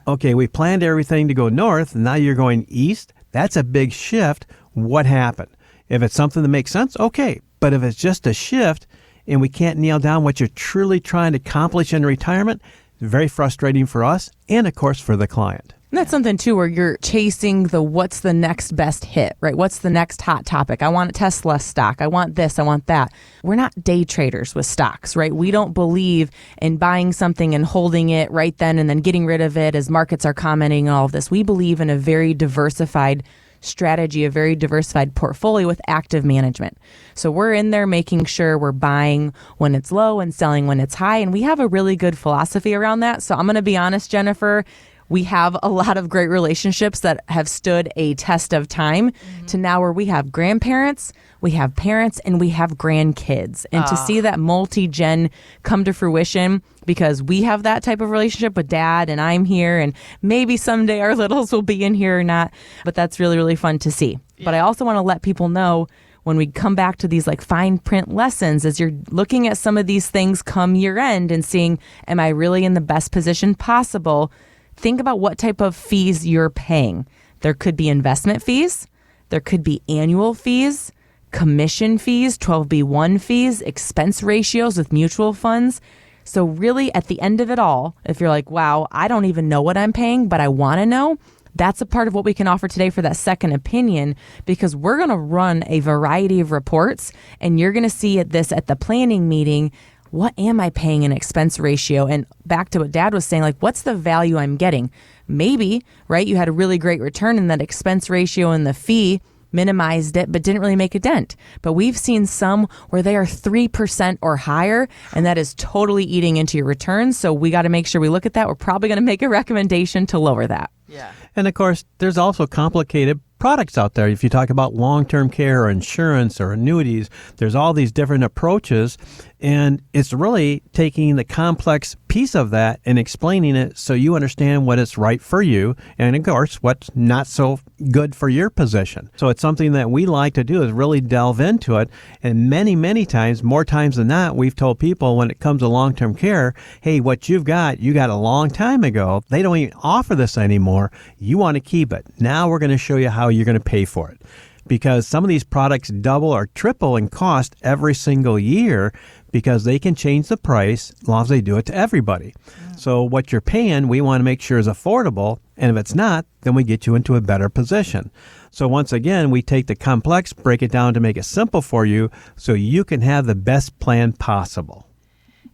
Okay, we planned everything to go north, and now you're going east. That's a big shift. What happened? If it's something that makes sense, okay. But if it's just a shift, and we can't nail down what you're truly trying to accomplish in retirement, it's very frustrating for us and, of course, for the client. And that's something, too, where you're chasing what's the next best hit, right? What's the next hot topic? I want a Tesla stock. I want this. I want that. We're not day traders with stocks, right? We don't believe in buying something and holding it right then and then getting rid of it as markets are commenting and all of this. We believe in a very diversified strategy, a very diversified portfolio with active management. So we're in there making sure we're buying when it's low and selling when it's high. And we have a really good philosophy around that. So I'm going to be honest, Jennifer, we have a lot of great relationships that have stood a test of time to now where we have grandparents, we have parents, and we have grandkids. And to see that multi-gen come to fruition because we have that type of relationship with dad and I'm here and maybe someday our littles will be in here or not. But that's really, really fun to see. Yeah. But I also want to let people know when we come back to these like fine print lessons, as you're looking at some of these things come year end and seeing, am I really in the best position possible? Think about what type of fees you're paying. There could be investment fees. There could be annual fees, commission fees, 12B1 fees, expense ratios with mutual funds. So really at the end of it all, if you're like, wow, I don't even know what I'm paying, but I want to know, that's a part of what we can offer today for that second opinion, because we're going to run a variety of reports and you're going to see at the planning meeting, what am I paying in expense ratio? And back to what Dad was saying, like, what's the value I'm getting? Maybe, right, you had a really great return and that expense ratio and the fee minimized it, but didn't really make a dent. But we've seen some where they are 3% or higher, and that is totally eating into your returns. So we got to make sure we look at that. We're probably going to make a recommendation to lower that. Yeah. And of course, there's also complicated products out there. If you talk about long-term care or insurance or annuities, there's all these different approaches, and it's really taking the complex piece of that and explaining it so you understand what is right for you and, of course, what's not so good for your position. So it's something that we like to do is really delve into it, and many times, more times than not, we've told people when it comes to long-term care, hey, what you got a long time ago. They don't even offer this anymore. You want to keep it. Now we're going to show you how you're going to pay for it. because some of these products double or triple in cost every single year because they can change the price as long as they do it to everybody. So what you're paying, we want to make sure is affordable. And if it's not, then we get you into a better position. So once again, we take the complex, break it down to make it simple for you so you can have the best plan possible.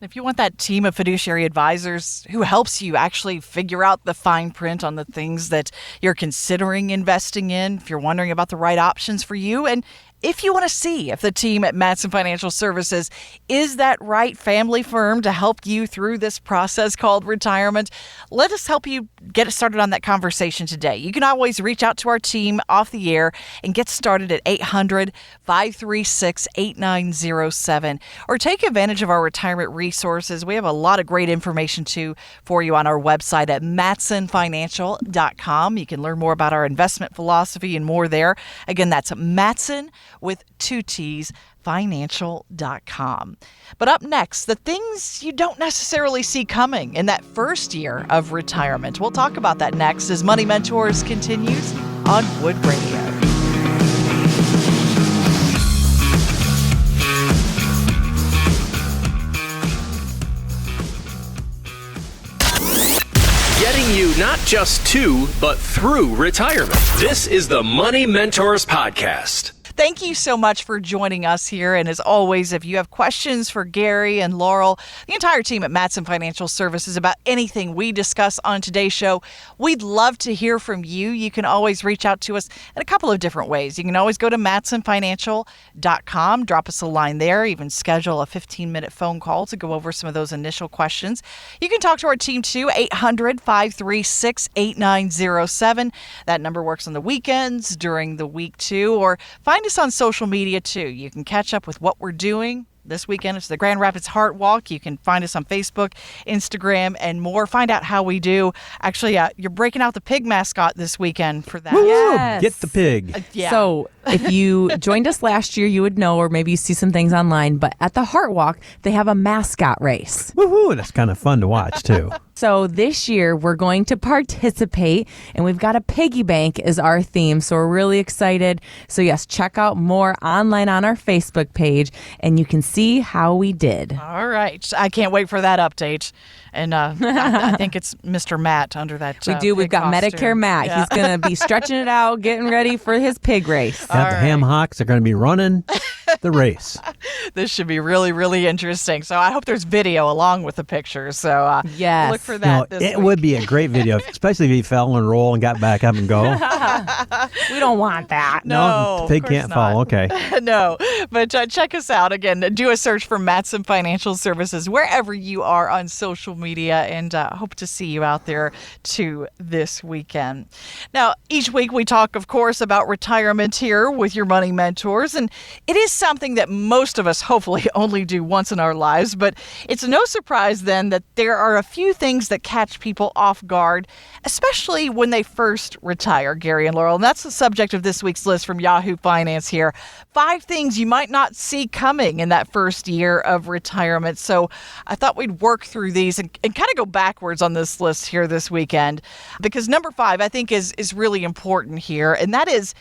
If you want that team of fiduciary advisors who helps you actually figure out the fine print on the things that you're considering investing in, if you're wondering about the right options for you, and if you want to see if the team at Matson Financial Services is that right family firm to help you through this process called retirement, let us help you get started on that conversation today. You can always reach out to our team off the air and get started at 800-536-8907 or take advantage of our retirement resources. We have a lot of great information too for you on our website at matsonfinancial.com. You can learn more about our investment philosophy and more there. Again, that's Matson with 2 T's, financial.com. But up next, the things you don't necessarily see coming in that first year of retirement. We'll talk about that next as Money Mentors continues on Wood Radio. Getting you not just to, but through retirement. This is the Money Mentors Podcast. Thank you so much for joining us here. And as always, if you have questions for Gary and Laurel, the entire team at Matson Financial Services about anything we discuss on today's show, we'd love to hear from you. You can always reach out to us in a couple of different ways. You can always go to matsonfinancial.com, drop us a line there, even schedule a 15-minute phone call to go over some of those initial questions. You can talk to our team too, 800-536-8907. That number works on the weekends, during the week too, or find us on social media too. You can catch up with what we're doing. This weekend, it's the Grand Rapids Heart Walk. You can find us on Facebook, Instagram, and more. Find out how we do. Actually, you're breaking out the pig mascot this weekend for that. Yes. Get the pig. Yeah. So if you joined us last year, you would know, or maybe you see some things online, but at the Heart Walk, they have a mascot race. Woohoo! That's kind of fun to watch, too. So this year, we're going to participate, and we've got a piggy bank as our theme, so we're really excited. So yes, check out more online on our Facebook page, and you can see how we did. All right. I can't wait for that update. And I think it's Mr. Matt under that We do. We've pig got costume. Medicare Matt. Yeah. He's going to be stretching it out, getting ready for his pig race. Got the ham hocks are going to be running the race. This should be really, really interesting. So I hope there's video along with the pictures. So Yes. look for that this it week. would be a great video, especially if he fell and roll and got back up and go. We don't want that. No, the pig of course can't not. fall. Okay. No, but check us out. Again, do a search for Matson Financial Services wherever you are on social media, and hope to see you out there too this weekend. Now, each week we talk, of course, about retirement here with your Money Mentors, and it is something that most of us hopefully only do once in our lives, but it's no surprise then that there are a few things that catch people off guard, especially when they first retire, Gary and Laurel. And that's the subject of this week's list from Yahoo Finance here. 5 things you might not see coming in that first year of retirement. So I thought we'd work through these and kind of go backwards on this list here this weekend, because number 5, I think, is really important here, and that is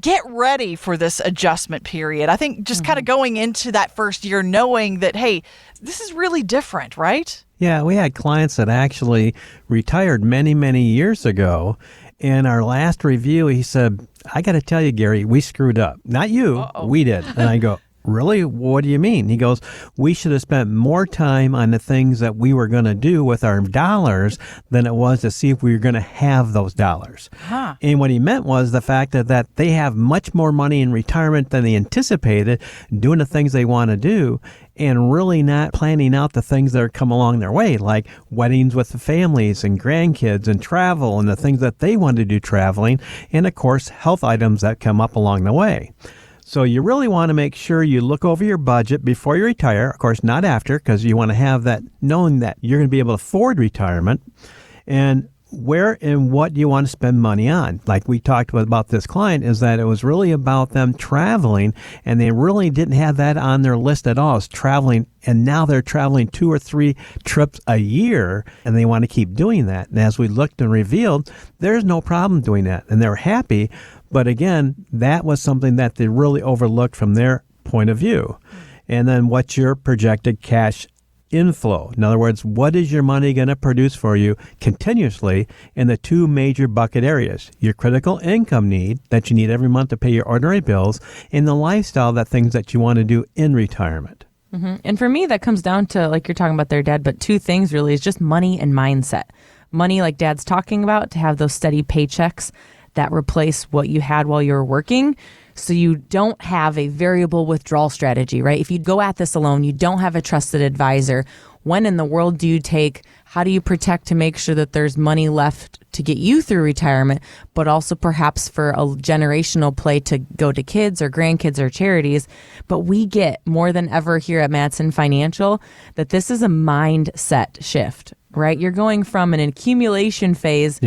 get ready for this adjustment period. I think just kind of going into that first year knowing that, hey, this is really different, right? Yeah, we had clients that actually retired many, many years ago. In our last review, he said, I got to tell you, Gary, we screwed up. Not you, we did. And I go, really? What do you mean? He goes, we should have spent more time on the things that we were going to do with our dollars than it was to see if we were going to have those dollars. Huh. And what he meant was the fact that they have much more money in retirement than they anticipated, doing the things they want to do, and really not planning out the things that are come along their way, like weddings with the families and grandkids and travel and the things that they want to do traveling, and of course, health items that come up along the way. So you really want to make sure you look over your budget before you retire. Of course, not after, because you want to have that knowing that you're going to be able to afford retirement, and where and what you want to spend money on. Like we talked about this client, is that it was really about them traveling, and they really didn't have that on their list at all. It's traveling, and now they're traveling 2 or 3 trips a year, and they want to keep doing that. And as we looked and revealed, there's no problem doing that, and they're happy. But again, that was something that they really overlooked from their point of view. And then what's your projected cash inflow? In other words, what is your money going to produce for you continuously in the two major bucket areas? Your critical income need that you need every month to pay your ordinary bills, and the lifestyle, that things that you want to do in retirement. Mm-hmm. And for me, that comes down to, like you're talking about there, Dad, but two things really is just money and mindset. Money, like Dad's talking about, to have those steady paychecks that replace what you had while you were working. So you don't have a variable withdrawal strategy, right? If you go at this alone, you don't have a trusted advisor. When in the world do you take, how do you protect to make sure that there's money left to get you through retirement, but also perhaps for a generational play to go to kids or grandkids or charities? But we get more than ever here at Madsen Financial that this is a mindset shift, right? You're going from an accumulation phase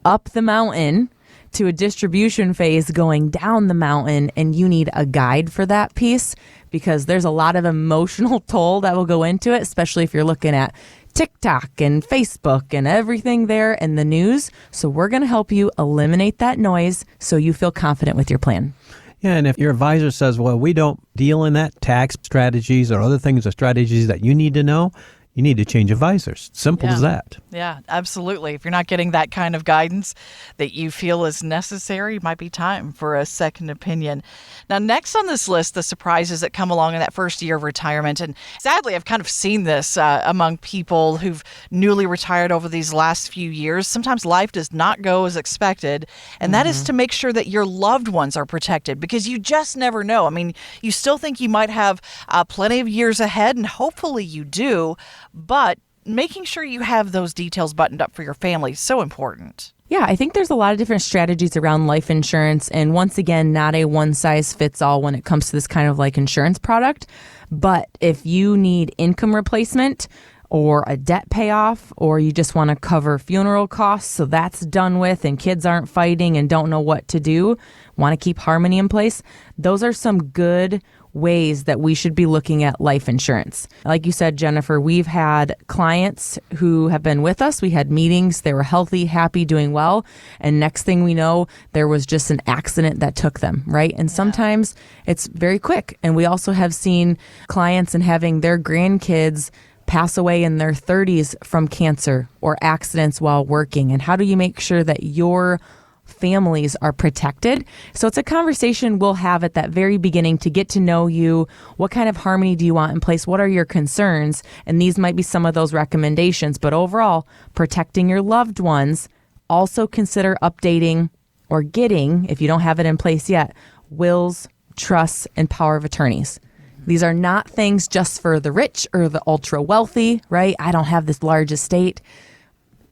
up the mountain to a distribution phase going down the mountain, and you need a guide for that piece because there's a lot of emotional toll that will go into it, especially if you're looking at TikTok and Facebook and everything there in the news. So we're going to help you eliminate that noise so you feel confident with your plan. Yeah, and if your advisor says, well, we don't deal in that, tax strategies or other things or strategies that you need to know, you need to change advisors. Simple as that. Yeah, absolutely. If you're not getting that kind of guidance that you feel is necessary, it might be time for a second opinion. Now, next on this list, the surprises that come along in that first year of retirement. And sadly, I've kind of seen this among people who've newly retired over these last few years. Sometimes life does not go as expected. And that is to make sure that your loved ones are protected, because you just never know. I mean, you still think you might have plenty of years ahead, and hopefully you do. But making sure you have those details buttoned up for your family is so important. Yeah, I think there's a lot of different strategies around life insurance. And once again, not a one size fits all when it comes to this kind of like insurance product. But if you need income replacement or a debt payoff, or you just want to cover funeral costs, so that's done with, and kids aren't fighting and don't know what to do, want to keep harmony in place, those are some good ways that we should be looking at life insurance. Like you said, Jennifer, we've had clients who have been with us. We had meetings. They were healthy, happy, doing well. And next thing we know, there was just an accident that took them, right? And sometimes it's very quick. And we also have seen clients and having their grandkids pass away in their 30s from cancer or accidents while working. And how do you make sure that your families are protected? So it's a conversation we'll have at that very beginning to get to know you. What kind of harmony do you want in place? What are your concerns? And these might be some of those recommendations. But overall, protecting your loved ones. Also consider updating or getting, if you don't have it in place yet, wills, trusts, and power of attorneys. These are not things just for the rich or the ultra wealthy, right? I don't have this large estate.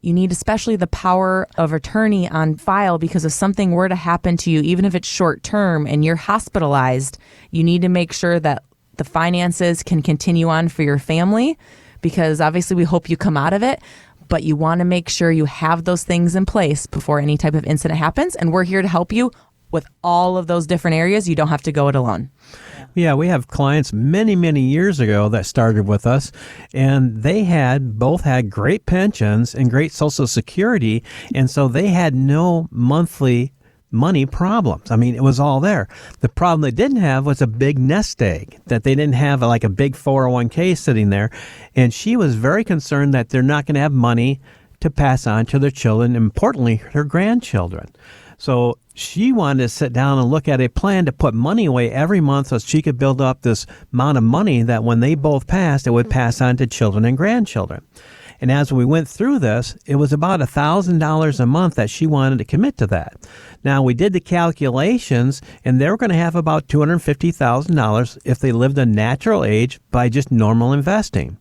You need especially the power of attorney on file, because if something were to happen to you, even if it's short term and you're hospitalized, you need to make sure that the finances can continue on for your family, because obviously we hope you come out of it, but you want to make sure you have those things in place before any type of incident happens. And we're here to help you with all of those different areas. You don't have to go it alone. Yeah, we have clients many, many years ago that started with us, and they both had great pensions and great Social Security, and so they had no monthly money problems. I mean, it was all there. The problem they didn't have was a big nest egg, that they didn't have like a big 401k sitting there, and she was very concerned that they're not going to have money to pass on to their children, and importantly, her grandchildren. So she wanted to sit down and look at a plan to put money away every month so she could build up this amount of money that when they both passed, it would pass on to children and grandchildren. And as we went through this, it was about $1,000 a month that she wanted to commit to that. Now, we did the calculations, and they were going to have about $250,000 if they lived a natural age by just normal investing.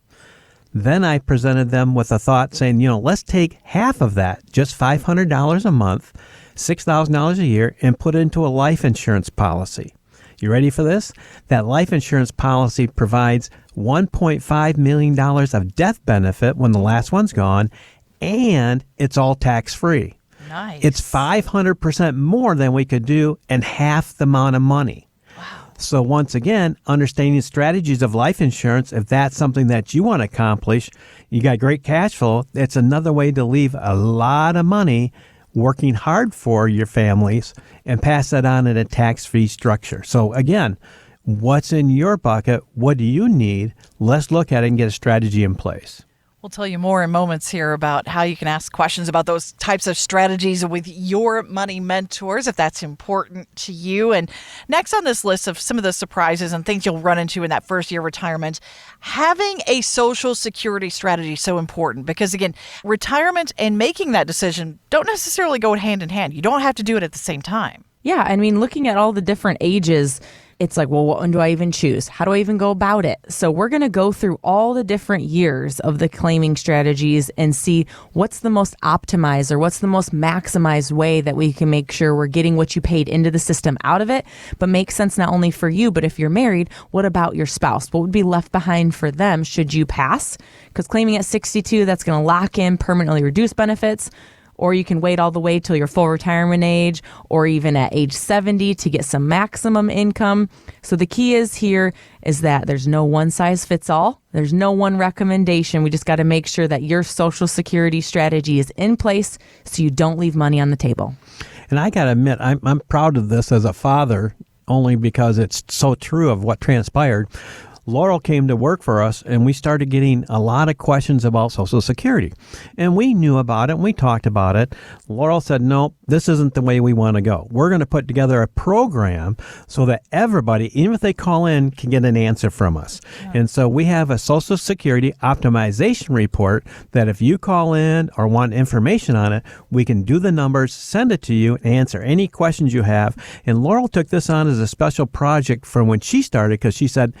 Then I presented them with a thought saying, let's take half of that, just $500 a month, $6,000 a year, and put it into a life insurance policy. You ready for this? That life insurance policy provides $1.5 million of death benefit when the last one's gone, and it's all tax-free. Nice. It's 500% more than we could do and half the amount of money. So once again, understanding strategies of life insurance, if that's something that you want to accomplish, you got great cash flow, it's another way to leave a lot of money working hard for your families, and pass that on in a tax-free structure. So again, what's in your bucket? What do you need? Let's look at it and get a strategy in place. We'll tell you more in moments here about how you can ask questions about those types of strategies with your money mentors, if that's important to you. And next on this list of some of the surprises and things you'll run into in that first year of retirement, having a Social Security strategy is so important because, again, retirement and making that decision don't necessarily go hand in hand. You don't have to do it at the same time. Yeah, I mean, looking at all the different ages, it's like, well, what one do I even choose? How do I even go about it? So we're going to go through all the different years of the claiming strategies and see what's the most optimized or what's the most maximized way that we can make sure we're getting what you paid into the system out of it, but makes sense not only for you, but if you're married, what about your spouse? What would be left behind for them should you pass? Because claiming at 62, that's going to lock in permanently reduced benefits. Or you can wait all the way till your full retirement age, or even at age 70 to get some maximum income. So the key is that there's no one size fits all. There's no one recommendation. We just got to make sure that your Social Security strategy is in place so you don't leave money on the table. And I got to admit, I'm proud of this as a father, only because it's so true of what transpired. Laurel came to work for us, and we started getting a lot of questions about Social Security. And we knew about it, and we talked about it. Laurel said, no, this isn't the way we want to go. We're going to put together a program so that everybody, even if they call in, can get an answer from us. Yeah. And so we have a Social Security optimization report that if you call in or want information on it, we can do the numbers, send it to you, and answer any questions you have. And Laurel took this on as a special project from when she started because she said,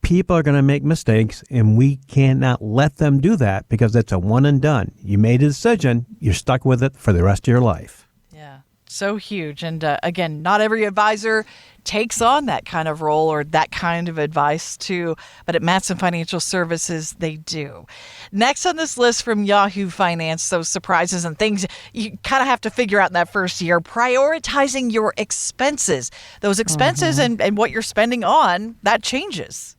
people are going to make mistakes, and we cannot let them do that because it's a one and done. You made a decision, you're stuck with it for the rest of your life. Yeah, so huge. And again, not every advisor takes on that kind of role or that kind of advice too, but at Matson Financial Services, they do. Next on this list from Yahoo Finance, those surprises and things you kind of have to figure out in that first year, prioritizing your expenses. Those expenses and what you're spending on, that changes.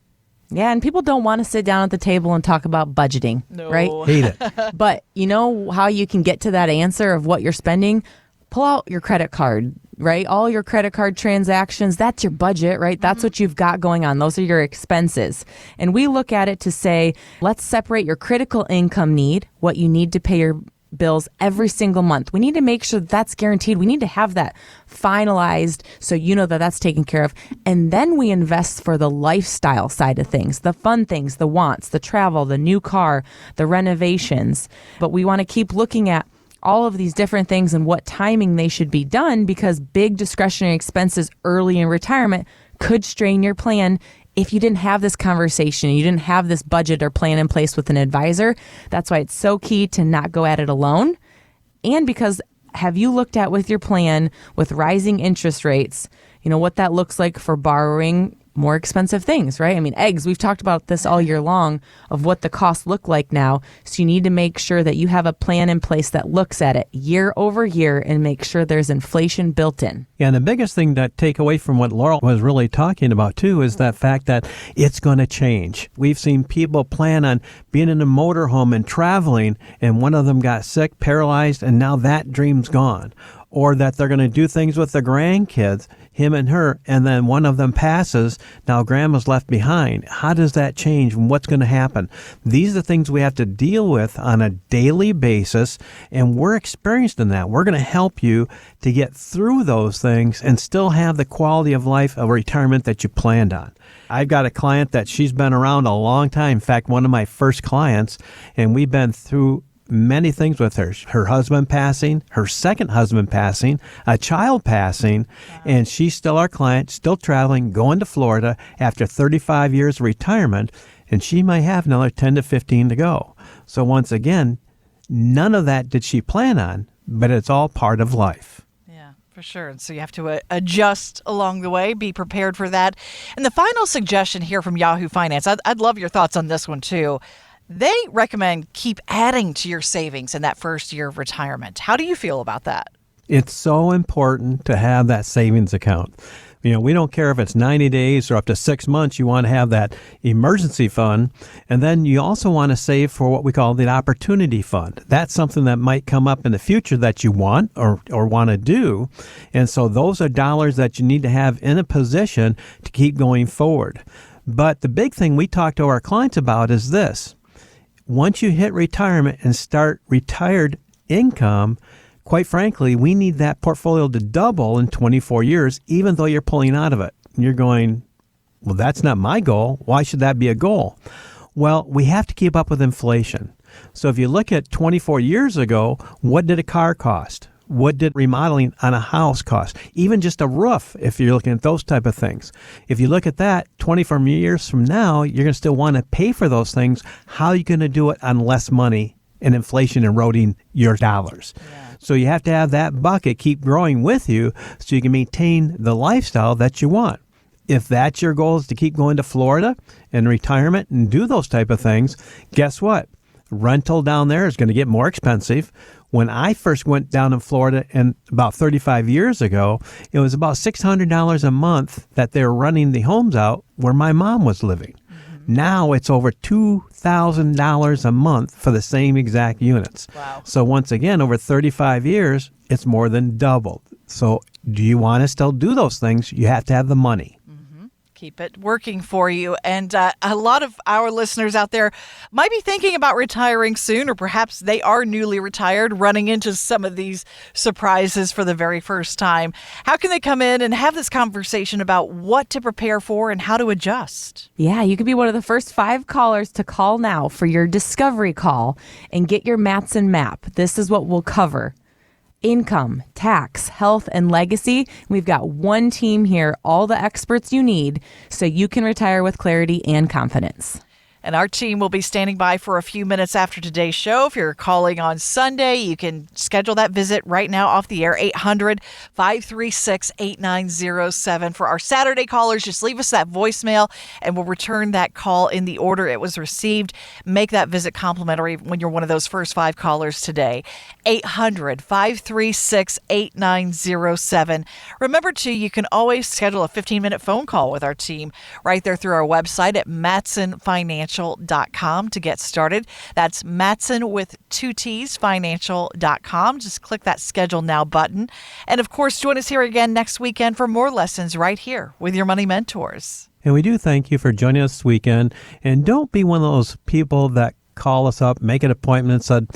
Yeah, and people don't want to sit down at the table and talk about budgeting, right? Hate it. But you know how you can get to that answer of what you're spending? Pull out your credit card, right? All your credit card transactions, that's your budget, right? That's what you've got going on. Those are your expenses. And we look at it to say, let's separate your critical income need, what you need to pay your bills every single month. We need to make sure that's guaranteed. We need to have that finalized so you know that that's taken care of. And then we invest for the lifestyle side of things, the fun things, the wants, the travel, the new car, the renovations. But we want to keep looking at all of these different things and what timing they should be done because big discretionary expenses early in retirement could strain your plan. If you didn't have this conversation, you didn't have this budget or plan in place with an advisor, that's why it's so key to not go at it alone. And because have you looked at with your plan with rising interest rates, you know, what that looks like for borrowing more expensive things, right? I mean, eggs, we've talked about this all year long of what the costs look like now. So you need to make sure that you have a plan in place that looks at it year over year and make sure there's inflation built in. Yeah, and the biggest thing to take away from what Laurel was really talking about too is that fact that it's going to change. We've seen people plan on being in a motorhome and traveling, and one of them got sick, paralyzed, and now that dream's gone. Or that they're going to do things with the grandkids, him and her, and then one of them passes. Now grandma's left behind. How does that change and what's going to happen? These are the things we have to deal with on a daily basis, and we're experienced in that. We're going to help you to get through those things and still have the quality of life of retirement that you planned on. I've got a client that she's been around a long time. In fact, one of my first clients, and we've been through many things with her. Her husband passing, her second husband passing, a child passing, and she's still our client, still traveling, going to Florida after 35 years of retirement, and she might have another 10 to 15 to go. So once again, none of that did she plan on, but it's all part of life. Yeah, for sure. And so you have to adjust along the way, be prepared for that. And the final suggestion here from Yahoo Finance, I'd love your thoughts on this one too. They recommend keep adding to your savings in that first year of retirement. How do you feel about that? It's so important to have that savings account. We don't care if it's 90 days or up to 6 months. You want to have that emergency fund. And then you also want to save for what we call the opportunity fund. That's something that might come up in the future that you want or want to do. And so those are dollars that you need to have in a position to keep going forward. But the big thing we talk to our clients about is this. Once you hit retirement and start retired income, quite frankly, we need that portfolio to double in 24 years, even though you're pulling out of it. And you're going, well, that's not my goal. Why should that be a goal? Well, we have to keep up with inflation. So if you look at 24 years ago, what did a car cost? What did remodeling on a house cost? Even just a roof, if you're looking at those type of things. If you look at that 24 years from now, you're going to still want to pay for those things. How are you going to do it on less money and inflation eroding your dollars? Yeah. So you have to have that bucket keep growing with you so you can maintain the lifestyle that you want. If that's your goal, is to keep going to Florida in retirement and do those type of things, guess what? Rental down there is going to get more expensive. When I first went down in Florida and about 35 years ago, it was about $600 a month that they were running the homes out where my mom was living. Now it's over $2,000 a month for the same exact units. Wow. So once again, over 35 years, it's more than doubled. So do you want to still do those things? You have to have the money. Keep it working for you. And a lot of our listeners out there might be thinking about retiring soon, or perhaps they are newly retired, running into some of these surprises for the very first time. How can they come in and have this conversation about what to prepare for and how to adjust? Yeah, you could be one of the first 5 callers to call now for your discovery call and get your Mattson map. This is what we'll cover. Income, tax, health, and legacy. We've got one team here, all the experts you need, so you can retire with clarity and confidence. And our team will be standing by for a few minutes after today's show. If you're calling on Sunday, you can schedule that visit right now off the air, 800-536-8907. For our Saturday callers, just leave us that voicemail, and we'll return that call in the order it was received. Make that visit complimentary when you're one of those first 5 callers today. 800-536-8907. Remember, too, you can always schedule a 15-minute phone call with our team right there through our website at MattsonFinancial.com to get started. That's Mattson with 2 T's, financial.com. Just click that schedule now button. And of course, join us here again next weekend for more lessons right here with your Money Mentors. And we do thank you for joining us this weekend. And don't be one of those people that call us up, make an appointment and said,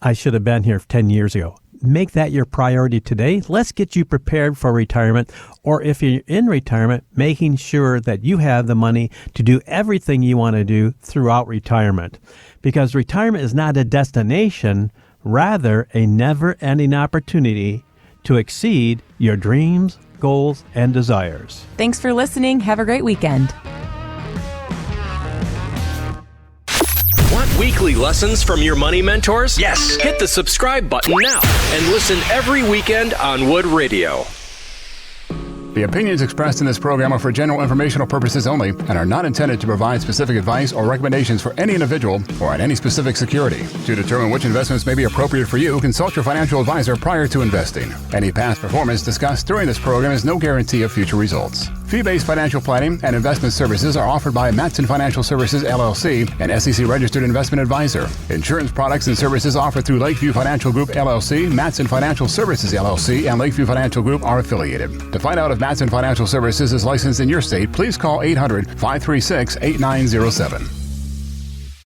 I should have been here 10 years ago. Make that your priority today. Let's get you prepared for retirement, or if you're in retirement, making sure that you have the money to do everything you want to do throughout retirement. Because retirement is not a destination, rather a never-ending opportunity to exceed your dreams, goals, and desires. Thanks for listening. Have a great weekend. Want weekly lessons from your money mentors? Yes. Hit the subscribe button now and listen every weekend on Wood Radio. The opinions expressed in this program are for general informational purposes only and are not intended to provide specific advice or recommendations for any individual or on any specific security. To determine which investments may be appropriate for you, consult your financial advisor prior to investing. Any past performance discussed during this program is no guarantee of future results. Fee-based financial planning and investment services are offered by Mattson Financial Services, LLC, an SEC-registered investment advisor. Insurance products and services offered through Lakeview Financial Group, LLC, Mattson Financial Services, LLC, and Lakeview Financial Group are affiliated. To find out if Mattson Financial Services is licensed in your state, please call 800-536-8907.